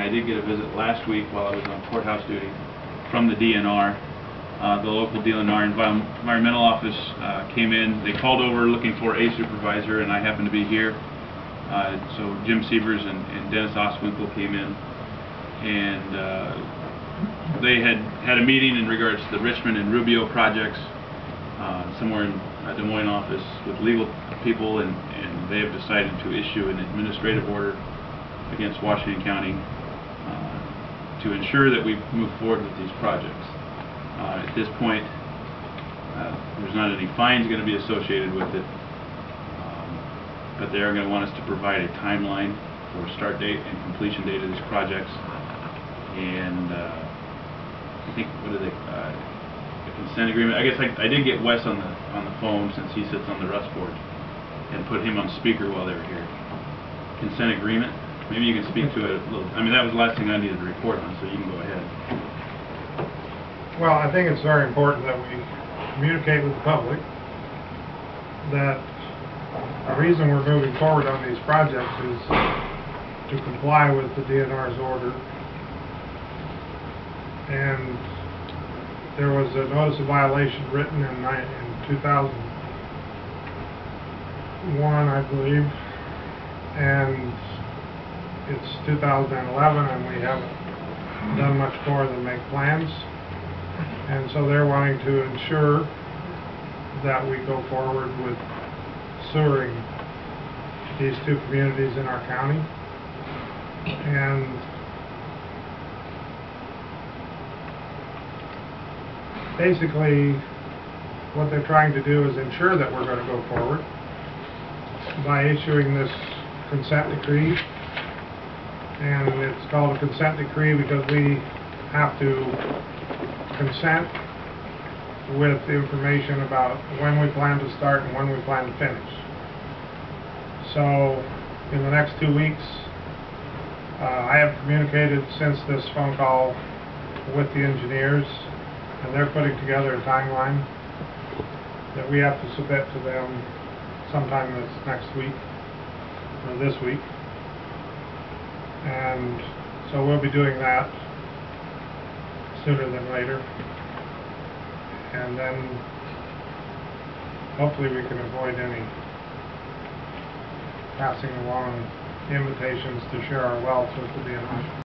I did get a visit last week while I was on courthouse duty from the DNR. The local DNR environmental office came in. They called over looking for a supervisor, and I happened to be here. So Jim Sievers and Dennis Oswinkle came in, and they had a meeting in regards to the Richmond and Rubio projects somewhere in Des Moines office with legal people, and they have decided to issue an administrative order against Washington County to ensure that we move forward with these projects. At this point, there's not any fines going to be associated with it, but they are going to want us to provide a timeline for start date and completion date of these projects. And I think, what are they? A consent agreement. I guess I did get Wes on the phone, since he sits on the Rust board, and put him on speaker while they were here. Consent agreement. Maybe you can speak to it a little. I mean, that was the last thing I needed to report on, so you can go ahead. Well, I think it's very important that we communicate with the public that the reason we're moving forward on these projects is to comply with the DNR's order. And there was a notice of violation written in 2001, I believe, and it's 2011, and we haven't done much more than make plans. And so they're wanting to ensure that we go forward with sewering these two communities in our county. And basically what they're trying to do is ensure that we're going to go forward by issuing this consent decree. And it's called a consent decree because we have to consent with information about when we plan to start and when we plan to finish. So in the next 2 weeks, I have communicated since this phone call with the engineers, and they're putting together a timeline that we have to submit to them sometime next week or this week. And so we'll be doing that sooner than later, and then hopefully we can avoid any passing along invitations to share our wealth with the DNR.